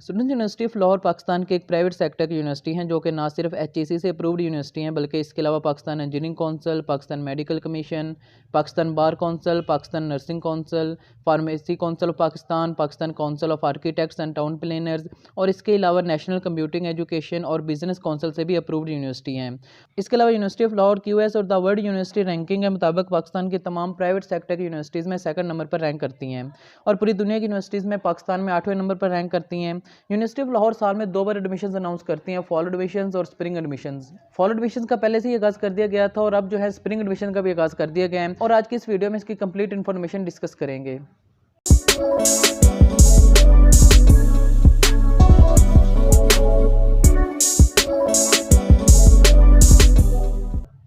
Student university of Lahore Pakistan के एक private sector की यूनिवर्सिटी हैं जो कि ना सिर्फ HEC से अप्रूव्ड यूनिवर्सिटी हैं बल्कि इसके अलावा Pakistan engineering council, Pakistan medical commission, Pakistan bar council, Pakistan nursing council, pharmacy council of Pakistan, Pakistan council of architects and town planners और इसके अलावा नेशनल कंप्यूटिंग एजुकेशन और बिजनेस कौंसिल से भी अप्रूव्ड यूनिवर्सिटी हैं। इसके अलावा यूनिवर्सिटी ऑफ लाहौर QS और द वर्ल्ड यूनिवर्सिटी रैंकिंग के मुताबिक पाकिस्तान की तमाम प्राइवेट सेक्टर की यूनिवर्सिटीज़ में सेकंड नंबर पर रैंक करती हैं और पूरी दुनिया की यूनिवर्सिटीज़ में पाकिस्तान में 8वें नंबर पर रैंक करती हैं। यूनिवर्सिटी ऑफ लाहौर साल में 2 बार एडमिशन अनाउंस करती हैं, फॉल एडमिशंस और स्प्रिंग एडमिशंस। फॉल एडमिशंस का पहले से ही आगाज़ कर दिया गया था और अब जो है स्प्रिंग एडमिशन का भी आगाज़ कर दिया गया है और आज की इस वीडियो में इसकी कंप्लीट इन्फॉर्मेशन डिस्कस करेंगे।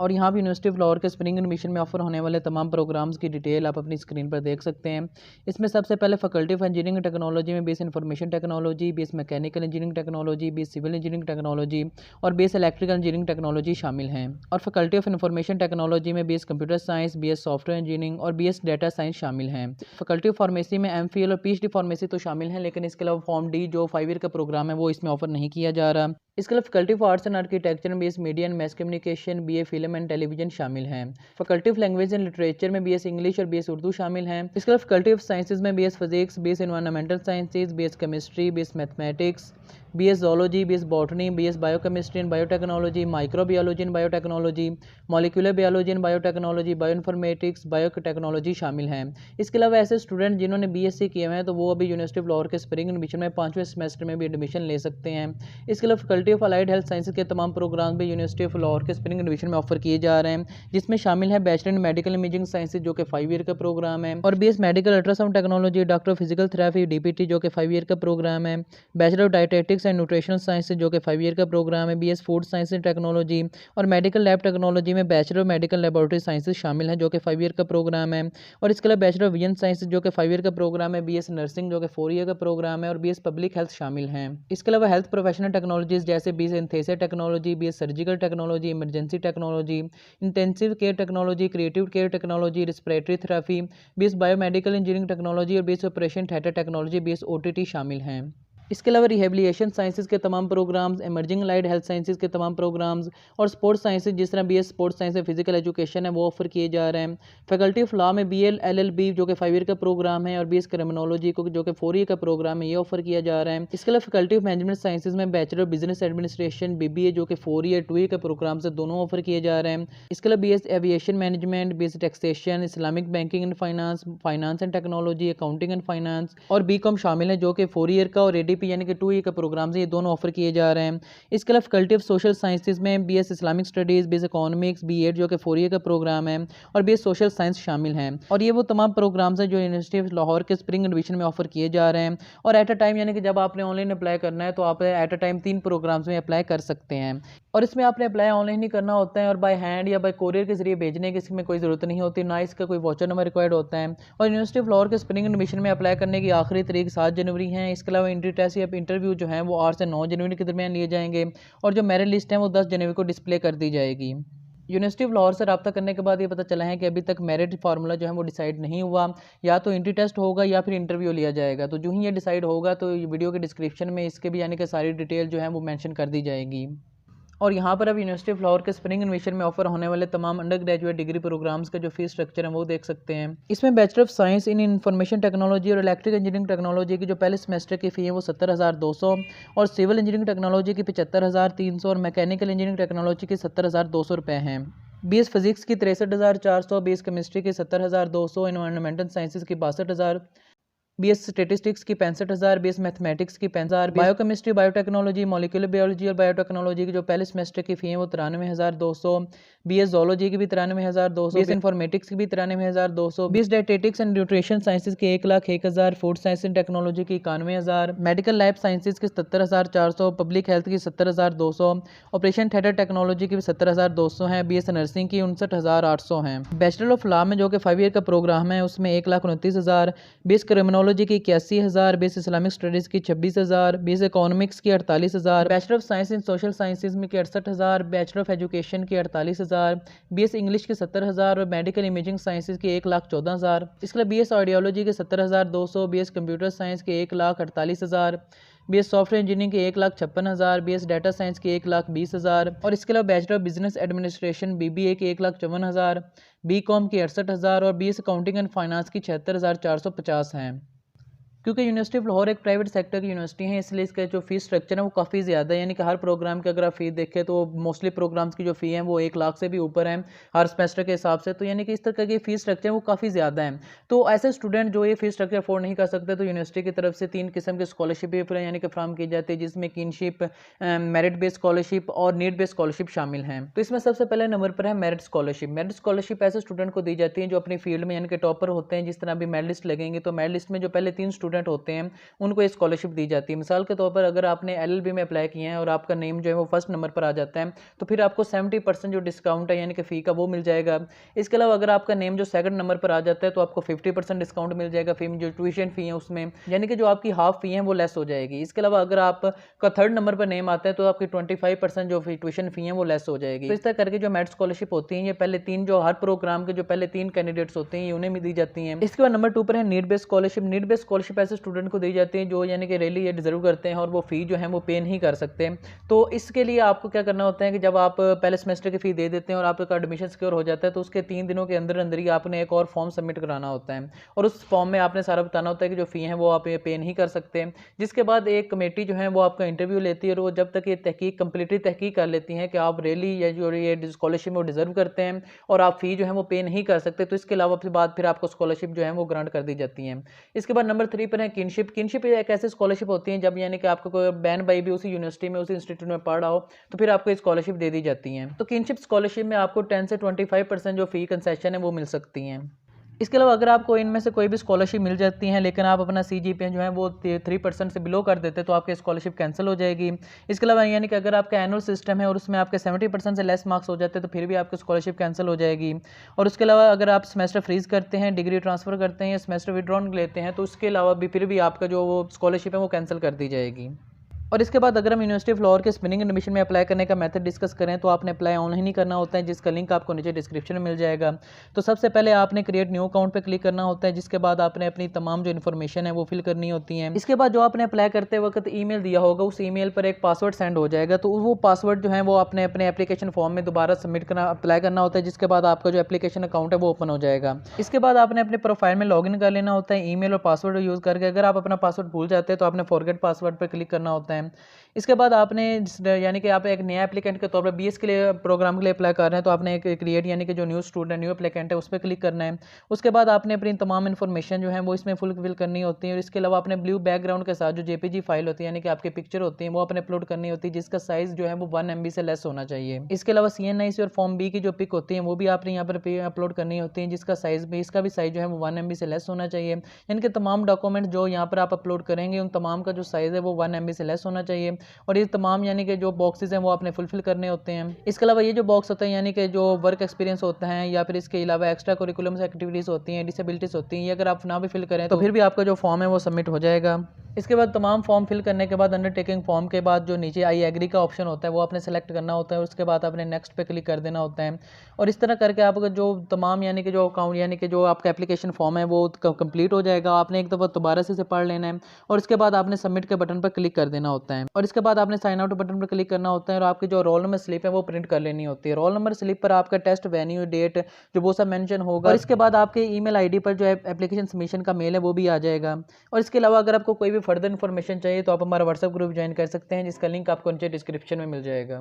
और यहाँ भी यूनिवर्सिटी ऑफ लाहौर के स्प्रिंग एडमिशन में ऑफर होने वाले तमाम प्रोग्राम्स की डिटेल आप अपनी स्क्रीन पर देख सकते हैं। इसमें सबसे पहले फैकल्टी ऑफ इंजीनियरिंग टेक्नोलॉजी में BS information technology, BS mechanical engineering technology, BS civil engineering technology और बीएस इलेक्ट्रिकल इंजीनियरिंग टेक्नोलॉजी शामिल हैं। और फैकल्टी ऑफ इंफॉर्मेशन टेक्नोलॉजी में BS computer science, BS software engineering और बीएस डेटा साइंस शामिल हैं। Faculty of pharmacy में MPhil और PhD फार्मेसी तो शामिल हैं, लेकिन इसके अलावा फॉर्म D जो 5 ईयर का प्रोग्राम है वो इसमें ऑफर नहीं किया जा रहा। इसके अलावा faculty of arts and architecture में BS media and mass communication, BA film and television शामिल हैं। Faculty of language and literature में BS इंग्लिश और BS उर्दू शामिल हैं। इसके अलावा फैकल्टी ऑफ साइंसेज में BS physics, BS environmental sciences, BS chemistry, BS mathematics, BS zoology, BS botany, BS biochemistry and biotechnology, microbiology and biotechnology, molecular biology and biotechnology, bioinformatics, biotechnology शामिल हैं। इसके अलावा ऐसे स्टूडेंट जिन्होंने BSc किए हैं तो वो अभी यूनिवर्सिटी ऑफ लाहौर के स्प्रिंग एडमिशन में 5वें सेमेस्टर में भी एडमिशन ले सकते हैं। इसके अलावा faculty of allied health sciences के तमाम प्रोग्राम भी यूनिवर्सिटी ऑफ लाहौर के स्प्रिंग एडमिशन में ऑफर किए जा रहे हैं, जिसमें शामिल है bachelor in medical imaging sciences जो कि 5 ईयर का प्रोग्राम है, और BS medical ultrasound technology, doctor of physical therapy DPT जो कि 5 ईयर का प्रोग्राम है, bachelor of dietetics and nutritional science जो कि 5 ईयर का प्रोग्राम है, BS food science and technology और मेडिकल लैब टेक्नोलॉजी में bachelor of medical laboratory sciences शामिल हैं जो कि 5 ईयर का प्रोग्राम है। और इसके अलावा बैचलर ऑफ विजन साइंसेज जो कि 5 ईयर का प्रोग्राम है, BS नर्सिंग जो कि 4 ईयर का प्रोग्राम है और BS पब्लिक हेल्थ शामिल हैं। इसके अलावा हेल्थ प्रोफेशनल टेक्नोलॉजीज जैसे BS anaesthesia technology, BS surgical technology, emergency technology, intensive care technology, creative care technology, respiratory therapy, BS biomedical engineering technology और BS operation theatre technology, BS OTT शामिल हैं। इसके अलावा रिहेबिलिटेशन साइंसेज के तमाम programs, emerging light health sciences के तमाम programs और स्पोर्ट्स साइंसेज जिस तरह BS स्पोर्ट्स साइंस में फिजिकल एजुकेशन है वो ऑफर किए जा रहे हैं। फैकल्टी ऑफ लॉ में BL LLB जो कि 5 ईयर का प्रोग्राम है और BS क्रिमिनोलॉजी को जो कि 4 ईयर का प्रोग्राम है ये ऑफर किया जा रहा है। इसके अलावा फैकल्टी ऑफ मैनेजमेंट साइंसेज में bachelor of business administration BBA जो कि 4 ईयर 2 ईयर का प्रोग्राम से दोनों ऑफर किए जा रहे हैं। इसके अलावा BS aviation management, BS taxation, Islamic banking and finance, finance and technology, accounting and finance और BCom शामिल है जो कि 4 ईयर का और ADP यानी कि 2 ईयर प्रोग्राम से ये दोनों ऑफर किए जा रहे हैं। इसके अलावा फैकल्टी ऑफ सोशल साइंसेज में BS Islamic studies, BS economics, B.Ed जो कि 4 ईयर का प्रोग्राम है और BS सोशल साइंस शामिल हैं। और ये वो तमाम प्रोग्राम्स हैं जो यूनिवर्सिटी ऑफ लाहौर के स्प्रिंग एडमिशन में ऑफर किए जा रहे हैं। और एट अ टाइम यानी कि जब आपने ऑनलाइन अप्लाई करना है तो आप एट अ टाइम 3 प्रोग्राम्स में अप्लाई कर सकते हैं। और इसमें आपने अप्लाई ऑनलाइन ही करना होता है और बाय हैंड या बाय कोरियर के जरिए भेजने की इसमें कोई ज़रूरत नहीं होती, ना इसका कोई वाउचर नंबर रिक्वायर्ड होता है। और यूनिवर्सिटी ऑफ लाहौर के स्प्रिंग एडमिशन में अप्लाई करने की आखिरी तारीख 7 जनवरी है। इसके अलावा एंट्री टेस्ट या इंटरव्यू जो है वो 8 से 9 जनवरी के दरमियान लिए जाएंगे और जो मेरिट लिस्ट है वो 10 जनवरी को डिस्प्ले कर दी जाएगी। यूनिवर्सिटी ऑफ लाहौर से रब्ता करने के बाद ये पता चला है कि अभी तक मेरिट फार्मूला जो है वो डिसाइड नहीं हुआ, या तो एंट्री टेस्ट होगा या फिर इंटरव्यू लिया जाएगा। तो जो ही ये डिसाइड होगा तो वीडियो के डिस्क्रिप्शन में इसके भी यानी कि सारी डिटेल जो है वो मेंशन कर दी जाएगी। और यहाँ पर अब यूनिवर्सिटी ऑफ लाहौर के स्प्रिंग एडमिशन में ऑफर होने वाले तमाम अंडर ग्रेजुएट डिग्री प्रोग्राम्स का जो फीस स्ट्रक्चर है वो देख सकते हैं। इसमें bachelor of science in information technology और इलेक्ट्रिकल इंजीनियरिंग टेक्नोलॉजी की जो पहले सेमेस्टर की फ़ी है वो 70,200 और सिविल इंजीनियरिंग टेक्नोलॉजी की 75,300 और मैकेनिकल इंजीनियरिंग टेक्नोलॉजी की 70,200 रुपये हैं। BS फिजिक्स की 63,400, BS केमिस्ट्री की 70,200, एनवायरमेंटल साइंसेज की 62,000, BS स्टेटिस्टिक्स की 65,000, BS मैथमेटिक्स की 65,000, बायोकेमिस्ट्री, बायोटेक्नोलॉजी, मॉलिक्यूलर बायोलॉजी और बायोटेक्नोलॉजी की जो पहले सेमेस्टर की फ़ी है वो 93,200, BS जोलॉजी की भी 93,200, BS इन्फॉर्मेटिक्स की भी 93,200, BS dietetics and nutrition sciences की 1,01,000, फूड साइंस एंड टेक्नोलॉजी की 91,000, मेडिकल लैब साइंसेज की 70,400, पब्लिक हेल्थ की 70,200, ऑपरेशन थिएटर टेक्नोलॉजी की भी 70,200 है, BS नर्सिंग की 59,800 हैं। बैचलर ऑफ लॉ में जो कि 5 ईयर का प्रोग्राम है उसमें 1,29,000, BS क्रिमिनोलॉजी की 81,000, BS इस्लामिक स्टडीज़ की 26,000, BS इकोनॉमिक्स की 48,000, bachelor of science in social sciences में की 68,000, बैचलर ऑफ एजुकेशन की 48,000, BS इंग्लिश की 70,000 और मेडिकल इमेजिंग साइंसेज की 1,14,000। इसके अलावा BS आइडियोलॉजी के 70,200, BS कंप्यूटर साइंस के 1,48,000, BS सॉफ्टवेयर इंजीनियरिंग की 1,56,000, BS डाटा साइंस की 1,20,000 और इसके अलावा बैचलर बिजनेस एडमिनिस्ट्रेशन BBA की 1,54,000, BCom की 68,000 और BS अकाउंटिंग एंड फाइनेंस की 76,450 हैं। क्योंकि यूनिवर्सिटी ऑफ लाहौर एक प्राइवेट सेक्टर की यूनिवर्सिटी है, इसलिए इसका जो फीस स्ट्रक्चर है वो काफ़ी ज़्यादा है। यानी कि हर प्रोग्राम की अगर आप फ़ी देखें तो मोस्टली प्रोग्राम्स की जो फ़ी है वो 1 लाख से भी ऊपर है हर सेमेस्टर के हिसाब से। तो यानी कि इस तरह की फ़ीस स्ट्रक्चर वो काफ़ी ज़्यादा है। तो ऐसे स्टूडेंट जो ये फ़ीस स्ट्रक्चर अफोर्ड नहीं कर सकते, तो यूनिवर्सिटी की तरफ से 3 किस्म की स्कॉलरशिप भी यानी कि फ्राहम की जाती है, जिसमें किनशिप, मेरिट बेस्ड स्कॉलरशिप और नीड बेस्ड स्कॉलरशिप शामिल हैं। तो इसमें सबसे पहले नंबर पर है मेरिट स्कॉलरशिप। मेरिट स्कॉलरशिप ऐसे स्टूडेंट को दी जाती है जो अपनी फील्ड में यानी कि टॉपर होते हैं। जिस तरह अभी मेडलिस्ट लगेंगे तो मेडलिस्ट में जो पहले 3 स्टूडेंट होते हैं उनको ये स्कॉलरशिप दी जाती है। मिसाल के तौर पर अगर आपने LLB में अप्लाई किया है और आपका नेम जो है वो फर्स्ट नंबर पर आ जाता है तो फिर आपको 70% जो डिस्काउंट है यानी कि फ़ी का वो मिल जाएगा। इसके अलावा अगर आपका नेम जो सेकंड नंबर पर आ जाता है तो आपको 50% डिस्काउंट मिल जाएगा फ़ी में, जो ट्यूशन फ़ी है उसमें, यानी कि जो आपकी हाफ फ़ी है वो लेस हो जाएगी। इसके अलावा अगर आपका थर्ड नंबर पर नेम आता है तो आपकी 25% जो ट्यूशन फ़ी है वो लेस हो जाएगी। तो इस तरह करके जो मेरिट स्कॉलरशिप होती है ये पहले 3 जो हर प्रोग्राम के जो पहले 3 कैंडिडेट्स होते हैं ये उन्हें भी दी जाती हैं। इसके बाद नंबर 2 पर है need based scholarship. Need based scholarship ऐसे स्टूडेंट को दी जाती है जो यानी कि रियली ये डिजर्व करते हैं और वो फ़ी जो है वो पे नहीं कर सकते। तो इसके लिए आपको क्या करना होता है कि जब आप पहले सेमेस्टर की फ़ी दे देते हैं और आपका एडमिशन सिक्योर हो जाता है तो उसके 3 दिनों के अंदर अंदर ही आपने एक और फॉर्म सबमिट कराना होता है और उस फॉर्म में आपने सारा बताना होता है कि जो फ़ी है वो आप पे नहीं कर सकते। जिसके बाद एक कमेटी जो है वो आपका इंटरव्यू लेती है और वो जब तक ये तहकीक कंप्लीटली तहकीक कर लेती है कि आप रियली ये स्कॉलरशिप वो डिजर्व करते हैं और आप फ़ी जो है वो पे नहीं कर सकते, तो इसके अलावा फिर आपको स्कॉलरशिप जो है वो ग्रांट कर दी जाती है। इसके बाद नंबर 3 पर है किनशिप। किनशिप एक ऐसी स्कॉलरशिप होती है जब यानी कि आपका कोई बहन भाई भी उसी यूनिवर्सिटी में उसी इंस्टीट्यूट में पढ़ रहा हो तो फिर आपको स्कॉलरशिप दे दी जाती है। तो किनशिप स्कॉलरशिप में आपको 10 से 25% जो फ़ी कंसेशन है वो मिल सकती हैं। इसके अलावा अगर आपको इनमें से कोई भी स्कॉलरशिप मिल जाती है लेकिन आप अपना CGPA जो है वो 3% से बिलो कर देते तो आपकी स्कॉलरशिप कैंसिल हो जाएगी। इसके अलावा यानी कि अगर आपका एनुअल सिस्टम है और उसमें आपके 70% से लेस मार्क्स हो जाते हैं तो फिर भी आपकी स्कॉलरशिप कैंसिल हो जाएगी। और उसके अलावा अगर आप सेमेस्टर फ्रीज करते हैं, डिग्री ट्रांसफ़र करते हैं या सेमेस्टर विड्रॉन लेते हैं तो उसके अलावा भी फिर भी आपका जो वो स्कॉलरशिप है वो कैंसिल कर दी जाएगी। और इसके बाद अगर हम यूनिवर्सिटी ऑफ लाहौर के स्पिनिंग एडमिशन में अप्लाई करने का मेथड डिस्कस करें तो आपने अप्लाई ऑनलाइन ही करना होता है, जिसका लिंक आपको नीचे डिस्क्रिप्शन में मिल जाएगा। तो सबसे पहले आपने क्रिएट न्यू अकाउंट पे क्लिक करना होता है, जिसके बाद आपने अपनी तमाम जो इन्फॉर्मेशन है वो फिल करनी होती है। इसके बाद जो आपने अप्लाई करते वक्त ईमेल दिया होगा उस ईमेल पर एक पासवर्ड सेंड हो जाएगा, तो वो पासवर्ड जो है वो आपने अपने एप्लीकेशन फॉर्म में दोबारा सबमिट करना अप्लाई करना होता है, जिसके बाद आपका जो एप्लीकेशन अकाउंट है वो ओपन हो जाएगा। इसके बाद आपने अपने प्रोफाइल में लॉगिन कर लेना होता है ईमेल और पासवर्ड यूज़ करके। अगर आप अपना पासवर्ड भूल जाते हैं तो आपने फॉरगेट पासवर्ड पर क्लिक करना होता है। इसके बाद आपने यानी कि आप एक नया एप्लीकेंट के तौर पर BS के लिए प्रोग्राम के लिए अप्लाई कर रहे हैं तो आपने एक क्रिएट यानी कि जो न्यू स्टूडेंट न्यू एप्लीकेंट है उस पर क्लिक करना है। उसके बाद आपने अपनी तमाम इन्फॉर्मेशन जो है वो इसमें फुलफिल करनी होती है और इसके अलावा आपने ब्लू बैकग्राउंड के साथ जो JPG फाइल होती है यानी कि आपकी पिक्चर होती है वो आपने अपलोड करनी होती है, जिसका साइज़ जो है वो 1 MB से लेस होना चाहिए। इसके अलावा CNIC और फॉर्म B की जो पिक होती है वो भी आपने यहाँ पर अपलोड करनी होती है, जिसका साइज़ भी इसका भी साइज़ जो है वो 1 MB से लेस होना चाहिए। यानी कि तमाम डॉक्यूमेंट जो यहाँ पर आप अपलोड करेंगे उन तमाम का जो साइज़ है वो 1 MB से लेस होना चाहिए और ये तमाम यानी कि जो बॉक्सेस हैं वो आपने फुलफिल करने होते हैं। इसके अलावा ये जो बॉक्स होते हैं यानी कि जो वर्क एक्सपीरियंस होता है या फिर इसके अलावा एक्स्ट्रा करिकुलम एक्टिविटीज़ होती हैं, डिसेबिलिटीज़ होती हैं, ये अगर आप ना भी फिल करें तो फिर भी आपका जो फॉर्म है वो सबमिट हो जाएगा। इसके बाद तमाम फॉर्म फिल करने के बाद अंडरटेकिंग फॉर्म के बाद जो नीचे आई एग्री का ऑप्शन होता है वो आपने सेलेक्ट करना होता है और उसके बाद आपने नेक्स्ट पे क्लिक कर देना होता है। और इस तरह करके आपका जो तमाम यानी कि जो अकाउंट यानी कि जो आपका एप्लीकेशन फॉर्म है वो कंप्लीट हो जाएगा। आपने एक दफ़ा दोबारा से पढ़ लेना है और इसके बाद आपने सबमिट के बटन पर क्लिक कर देना होता है और इसके बाद आपने साइन आउट बटन पर क्लिक करना होता है और आपकी जो रोल नंबर स्लिप है वो प्रिंट कर लेनी होती है। रोल नंबर स्लिप पर आपका टेस्ट वेन्यू डेट जो वो सब मेंशन होगा और इसके बाद आपके ईमेल आईडी पर जो एप्लीकेशन सबमिशन का मेल है वो भी आ जाएगा। और इसके अलावा अगर आपको कोई भी फर्दर इन्फॉर्मेशन चाहिए तो आप हमारा व्हाट्सएप ग्रुप ज्वाइन कर सकते हैं, जिसका लिंक आपको नीचे डिस्क्रिप्शन में मिल जाएगा।